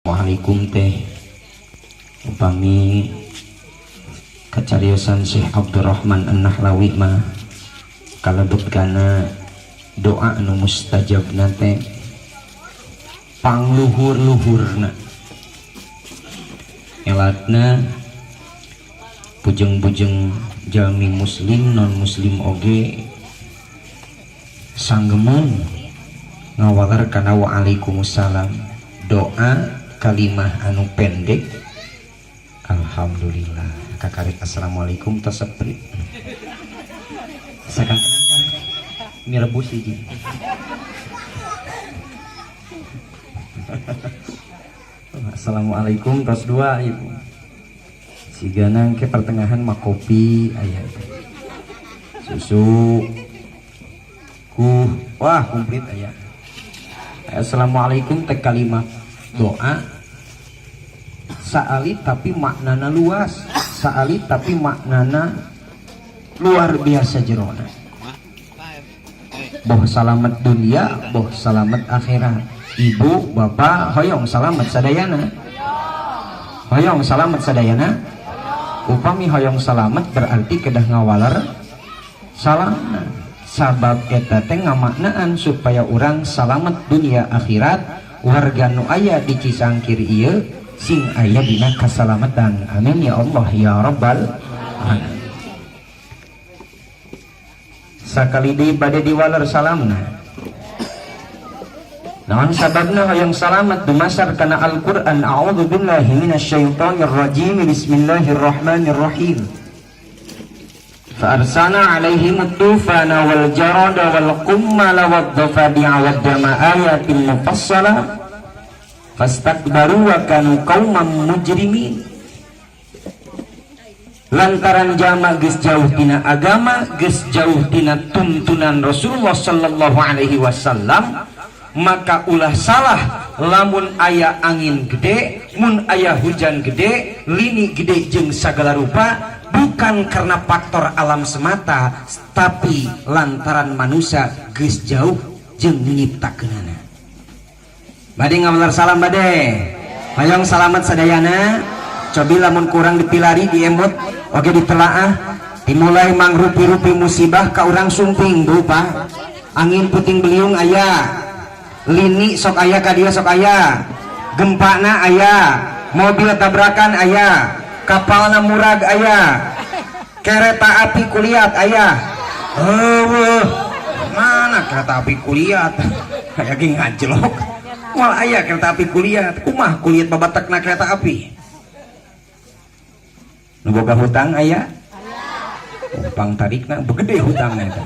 Waalaikum teh upami kacariosan Syekh Abdurrahman An-Nahlawi mah kalebet kana doa anu mustajab nate pangluhur-luhurna elatna bujeng-bujeng jalmi muslim non muslim oge sanggemun ngawalar kana waalaikumsalam doa kalimah anu pendek alhamdulillah kakarek assalamualaikum taseprit sakan tenang mie rebus hiji assalamualaikum tos dua ibu sigana ke pertengahan mah kopi aya susu wah komplit aya assalamualaikum teh kalimat doa saalit tapi maknana luas, saalit tapi maknana luar biasa jerona. Boh salamet dunia, boh salamet akhirat. Ibu, bapak, hoyong salamet sadayana. Hoyong salamet sadayana. Upami hoyong salamet berarti kedah ngawalar salamna. Sabab eta teh ngamaknaan supaya orang salamet dunia akhirat. Warga nu aya di Cisangkir ieu sing aya dina kasalamatan. Amin ya Allah ya rabbal alamin. Sakali deui bade diwaler salamna. Naon sababna hayang salamet dumasar kana Al-Qur'an. A'udzubillahi minasyaitonir rajim. Bismillahirrahmanirrahim. Fa'arsalna 'alaihim at-tufana wal jarada wal qummala wad dafadi'a wad dama ayatin mufassalah fastakbaru wa kanu qauman mujrimin. Lantaran jama geus jauh tina agama, geus jauh tina tuntunan Rasulullah sallallahu alaihi wasallam, maka ulah salah lamun aya angin gede, mun aya hujan gede, lini gede jeung sagala rupa. Bukan karena faktor alam semata, tapi lantaran manusia geus jauh jeung nyiptakeunana. Bade ngawalar salam bade. Hayang salamet sadayana. Cobi lamun kurang dipilari di emot oge ditelaah. Dimulai mangrupi-rupi musibah ka urang sumping berupa angin puting beliung aya, lini sok aya ka dieu sok aya, gempana aya, mobil tabrakan aya, kapalna murag aya, kereta api kuliat aya. Mana kereta api kuliat? Kayak gini ngajlok. Mal aya kereta api kuliat. Kumah kuliat babatekna kereta api. Nu boga hutang aya? Pang tarikna begede hutangna eta.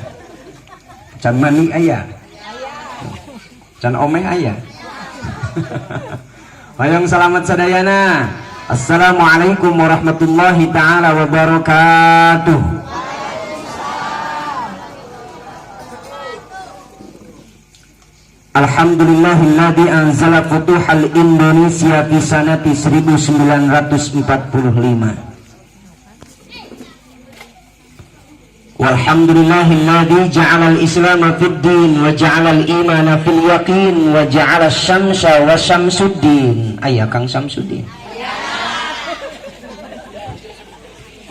Can mani aya? Can omeh aya? Hayang salamet sadayana. Assalamualaikum warahmatullahi ta'ala wabarakatuh. Alhamdulillahilladzi anzala futuhal Indonesia fi sanati 1945. Walhamdulillahilladzi ja'ala al-islama fid din wa ja'ala al-imana fil yaqin wa ja'ala asy-syamsa wa syamsuddin. Aya Kang Samsuddin.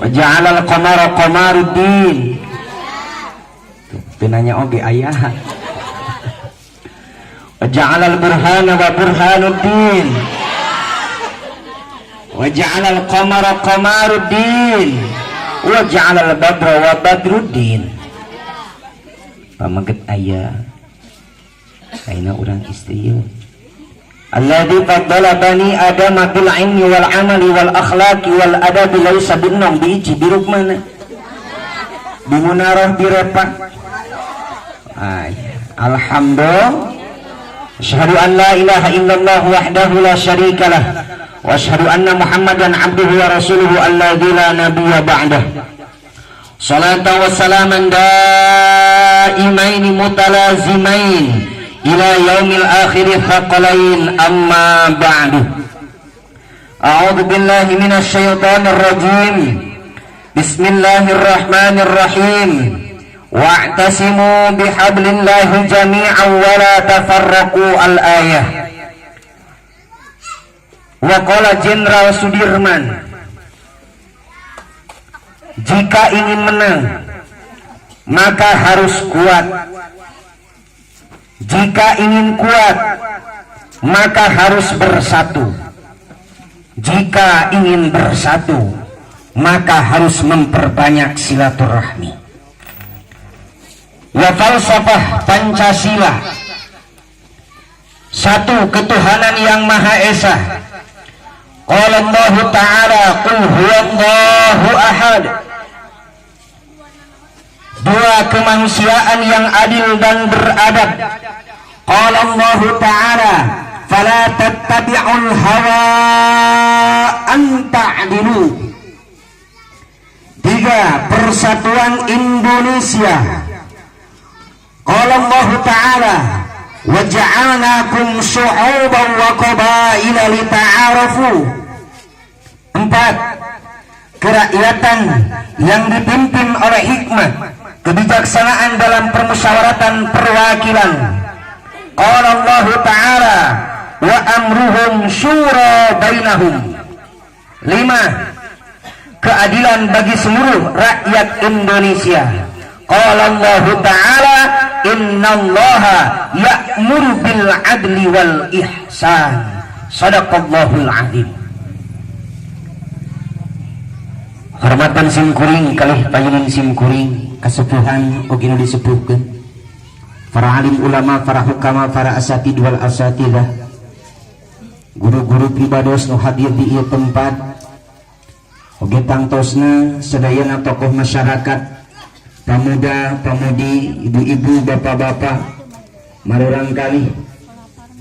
Wa ja'ala al-qamara qamaruddin. Tuh nanya oge aya. Wa ja'ala al-burhana wa burhanuddin. Wa ja'ala al-qamara qamaruddin. Wa ja'ala al-badra wa badruddin. Pamaget aya ayeuna urang istri yeuh. Alladzi faddala bani Adam bil ilmi wal amali wal akhlaqi wal adabi laisa binnong biji biruk mana bimunarah birepa. Alhamdulillah. Asyhadu an la ilaha illallah wahdahu la syarikalah wa asyhadu anna Muhammadan abduhu wa rasuluhu alladzi la nabiyya ba'dah. Salatan wa salaman daimaini mutalazimain ila yaumil akhir thaqalain amma ba'du. A'udzu billahi minasy syaithanir rajim. Bismillahirrahmanirrahim. Wa'tasimu bihablillahi jami'an wa la tafarraqu al-ayah. Waqala Jenderal Sudirman, jika ingin menang maka harus kuat. Jika ingin kuat maka harus bersatu. Jika ingin bersatu maka harus memperbanyak silaturahmi. Wa falsafah Pancasila, satu ketuhanan yang Maha Esa. Qala Allah Ta'ala qul huwallahu ahad. Dua kemanusiaan yang adil dan beradab. Qala Allah Ta'ala fala tattabi'ul hawa an ta'dilu. Tiga, persatuan Indonesia. Qala Allah Ta'ala waja'alnakum syu'uban wa qabaila lita'arafu. Empat, kerakyatan yang dipimpin oleh hikmah, kebijaksanaan dalam permusyawaratan perwakilan. Qala Allah Ta'ala wa amruhum syura bainahum. Lima, keadilan bagi seluruh rakyat Indonesia. Qala Allah Ta'ala innallaha ya'muru bil adli wal ihsan. Shadaqallahul azim. Hormatan simkuring kalih panjenengan simkuring kasepuhan ugi nu disepuhkeun para alim ulama, para hukama, para asatid wal asatidah, guru-guru pribados nu hadir di ieu tempat, oge tangtosna sadayana tokoh masyarakat, pamuda, pamudi, ibu-ibu, bapak-bapak, marurang kali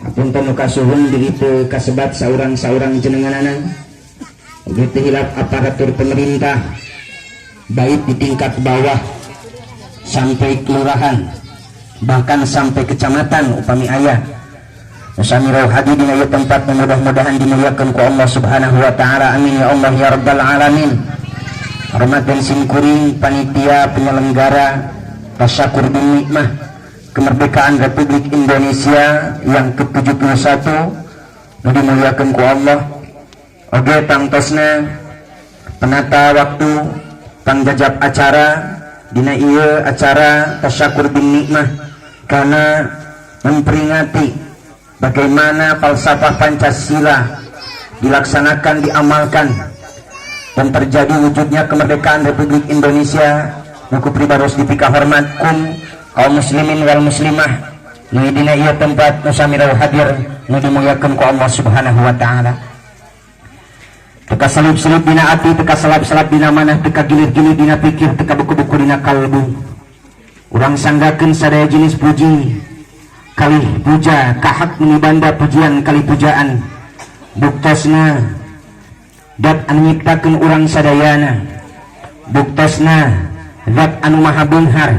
hapunten nu kasuhun begitu kasebat saurang-saurang jenenganana, begitu hilap aparatur pemerintah, baik di tingkat bawah sampai kelurahan, bahkan sampai kecamatan upami ayah. Usamirau hadir di ayat tempat, mudah-mudahan dimuliakan ku Allah Subhanahu wa Ta'ala. Amin ya Allah ya Rabbal Alamin. Hormat dan simkuring panitia penyelenggara Tasyakur bin Nikmah kemerdekaan Republik Indonesia yang ke-71 nu dimuliakan ku Allah. Oge tangtosna penata waktu pangjajab acara dina ieu acara Tasyakur bin Nikmah karena memperingati bagaimana falsafah Pancasila dilaksanakan, diamalkan, dan terjadi wujudnya kemerdekaan Republik Indonesia. Nuku pribados dipika hormat kum kaum muslimin wal muslimah nu dina ieu tempat nu samirau hadir nu dimuliakeun ku Allah Subhanahu wa Ta'ala. Teka selip-selip dina ati, teka selap-selap dina manah, teka gilir-gilir dina pikir, teka buku-buku dina kalbu. Urang sanggakeun sadaya jenis puji kalih puja kahak menibanda pujian kalih pujaan. Buktosna dat anu nyiptakeun urang sadayana, buktosna zat anu maha beunghar,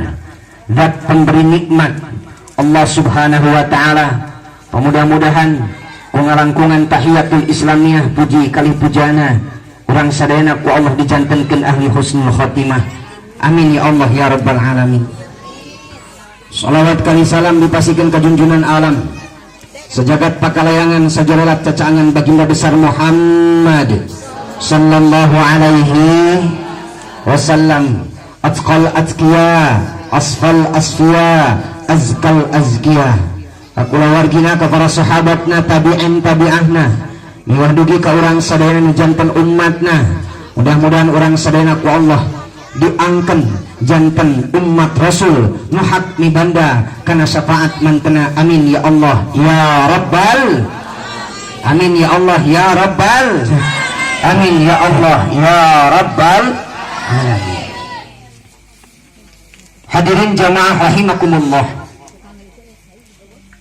zat pemberi nikmat Allah Subhanahu wa Ta'ala. Mudah-mudahan pengalangkungan tahiyatul islamiyah puji kalih pujana urang sadayana ku Allah dijantenkeun ahli husnul khotimah. Amin ya Allah ya Rabbal Alamin. Salawat kali salam dipasikeun ka junjungan alam sejagat pakalayangan sajarelat cacangan baginda besar Muhammad sallallahu alaihi wasallam. Atqal atqiya asfal asfiya azkal azkiya. Akula wargina ka para sahabatna, tabi'in tabi'ahna, miwah dugi ka urang sadayana nu janten ummatna. Mudah-mudahan urang sadayana ku Allah diangken janten umat Rasul nu hak mibanda kana syafaat mantena. Amin ya Allah ya Rabbal. Amin ya Allah ya Rabbal. Amin ya Allah ya Rabbal Alamin. Hadirin jamaah rahimakumullah,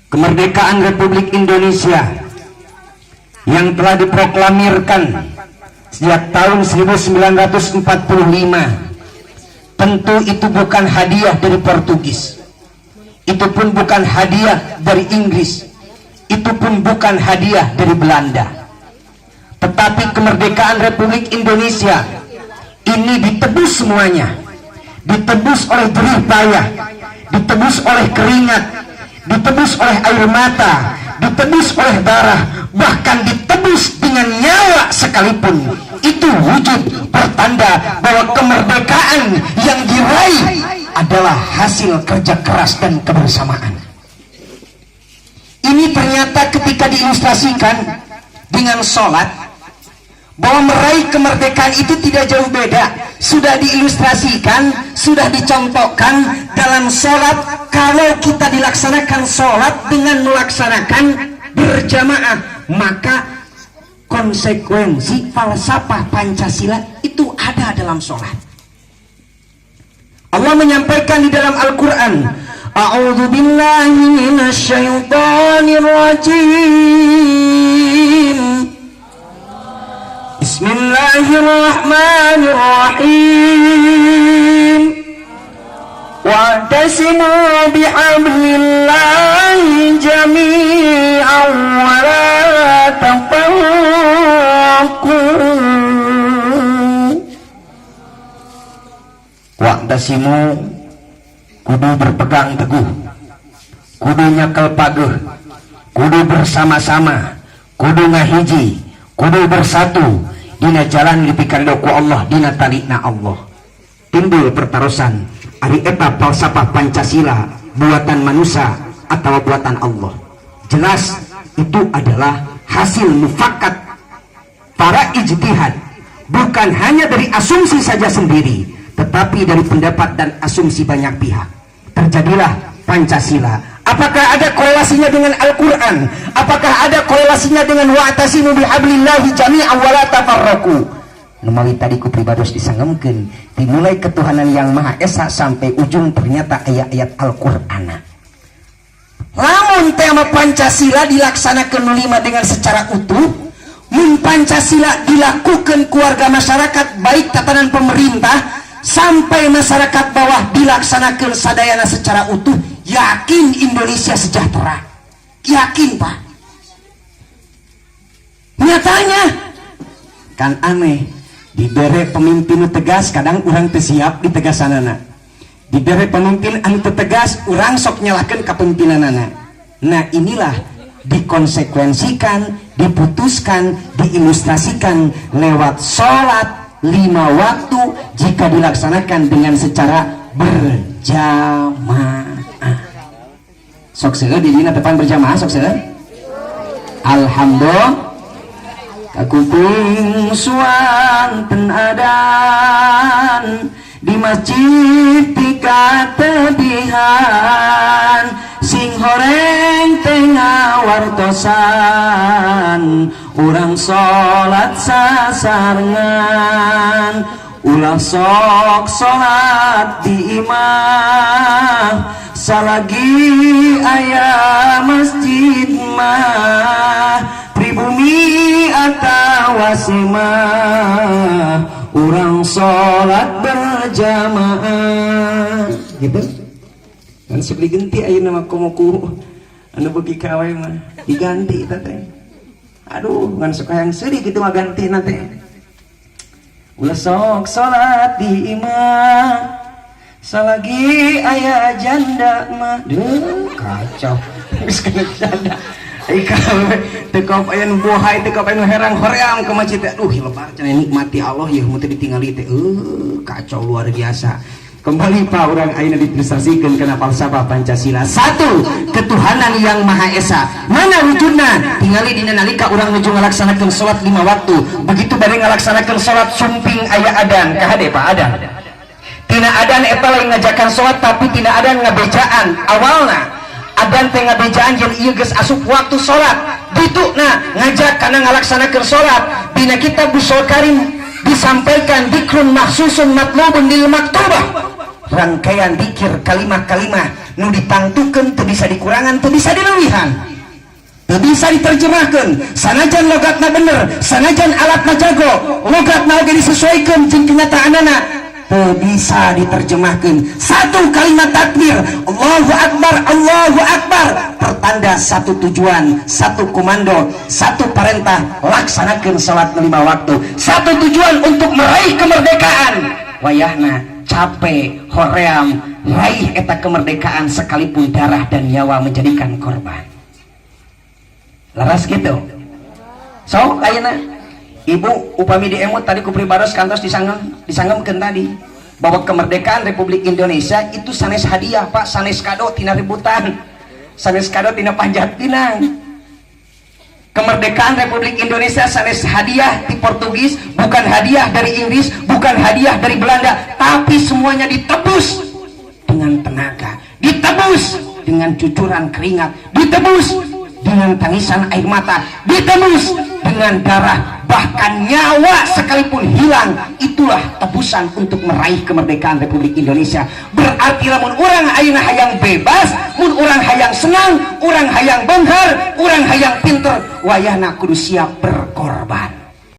kemerdekaan Republik Indonesia yang telah diproklamirkan sejak tahun 1945 tentu itu bukan hadiah dari Portugis, itu pun bukan hadiah dari Inggris, itu pun bukan hadiah dari Belanda, tetapi kemerdekaan Republik Indonesia ini ditebus semuanya, ditebus oleh jerih payah, ditebus oleh keringat, ditebus oleh air mata, ditebus oleh darah, bahkan ditebus dengan sekalipun, itu wujud pertanda bahwa kemerdekaan yang diraih adalah hasil kerja keras dan kebersamaan. Ini ternyata ketika diilustrasikan dengan sholat, bahwa meraih kemerdekaan itu tidak jauh beda. Sudah diilustrasikan, sudah dicontohkan dalam sholat. Kalau kita dilaksanakan sholat dengan melaksanakan berjamaah, maka konsekuensi falsafah Pancasila itu ada dalam sholat. Allah menyampaikan di dalam Al-Quran, A'udzu billahi minasyaitonir rajim. Bismillahirrahmanirrahim. Wa'tasimu bihablillahi jami'an wa la tafarraqu. Wa'tasimu, kudu berpegang teguh, kudu nyakel paguh, kudu bersama-sama, kudu ngahiji, kudu bersatu dina jalan dipikandu ku Allah, dina talina Allah. Timbul pertarusan ari eta falsafah Pancasila buatan manusia atau buatan Allah. Jelas itu adalah hasil mufakat para ijtihad, bukan hanya dari asumsi saja sendiri, tetapi dari pendapat dan asumsi banyak pihak. Terjadilah Pancasila. Apakah ada korelasinya dengan Al-Quran? Apakah ada korelasinya dengan wa'tasimu bihablillahi jami'an wa la tafarraqu? Numawi tadi ku pribados disangemkeun dimulai ketuhanan yang Maha Esa sampai ujung ternyata ayat-ayat Al-Qur'an. Lamun tema Pancasila dilaksanakan lima dengan secara utuh, mun Pancasila dilakukan keluarga masyarakat baik tatanan pemerintah sampai masyarakat bawah dilaksanakan sadayana secara utuh, yakin Indonesia sejahtera. Yakin, Pak. Nyatanya kan aneh, dibere pemimpin tegas kadang urang teu siap ditegasanana, dibere pemimpin anu teu tegas urang sok nyalahkeun kapemimpinanana. Nah inilah dikonsekuensikan, diputuskan, diilustrasikan lewat sholat 5 waktu jika dilaksanakan dengan secara berjamaah. Sok seueur di dina depan berjamaah, sok seueur. Alhamdulillah. Kakumpul suanten adan di masjid tika tebihan, sing horeng tengah wartosan, urang sholat sasarengan, ulah sok sholat di imah, salagi ayah masjid mah, pribumi atau wasimah, urang sholat berjamaah. Gitu kan sok diganti ayeuna mah komoku anu beuki kawe mah diganti eta teh. Aduh ngan sok hayang seudi kitu mah ganti teh. Ulah sok salat di imah, salagi aya janda mah. Duh kacau geus kana janda. Ai kawe teu kop aya nu bohay, teu kop aya nu herang hoream ka masjid. Aduh lebar cenah nikmati Allah ya mun teu ditingali teh. Kacau luar biasa. Kembali Pak orang ayeuna diilustrasikeun kana falsafah Pancasila. Satu, ketuhanan yang Maha Esa. Mana wujudna? Tingali dina nalika urang nuju ngalaksanakeun salat 5 waktu. Begitu bade ngalaksanakeun salat sumping aya adan. Kahade Pak adan. Tina adan eta lain ngajakan salat tapi tina adan ngabejaan. Awalna adan teh ngabejaan jeung ieu geus asup waktu salat. Dituna ngajak kana ngalaksanakeun salat. Dina kitab Bushul Karim disampaikan dikrun mahsusun matlubun lil maktubah, rangkaian dikir kalimah-kalimah nu ditangtukeun teu bisa dikurangan, teu bisa dileuwihan, teu bisa diterjemahkeun. Sanajan logatna bener, sanajan alatna jago, logatna oge disesuaikeun jeung kenyataanana, teu bisa diterjemahkeun. Satu kalimat takbir, Allahu Akbar, Allahu Akbar, pertanda satu tujuan, satu komando, satu perintah, laksanakeun salat 5 waktu. Satu tujuan untuk meraih kemerdekaan. Wayahna capek, hoream, raih eta kemerdekaan sekalipun darah dan nyawa menjadikan korban. Laras gitu. So ayeuna Ibu upami diemut tadi ku pribados kantos disanggemkeun tadi bahwa kemerdekaan Republik Indonesia itu sanes hadiah Pak, sanes kado tina ributan, sanes kado tina panjat pinang. Kemerdekaan Republik Indonesia sanes hadiah di Portugis, bukan hadiah dari Inggris, bukan hadiah dari Belanda, tapi semuanya ditebus dengan tenaga, ditebus dengan cucuran keringat, ditebus dengan tangisan air mata, ditebus dengan darah, bahkan nyawa sekalipun hilang. Itulah tebusan untuk meraih kemerdekaan Republik Indonesia. Berarti lamun orang ayeuna hayang bebas, mun orang hayang senang, orang hayang beunghar, orang hayang pinter, wayahna kudu siap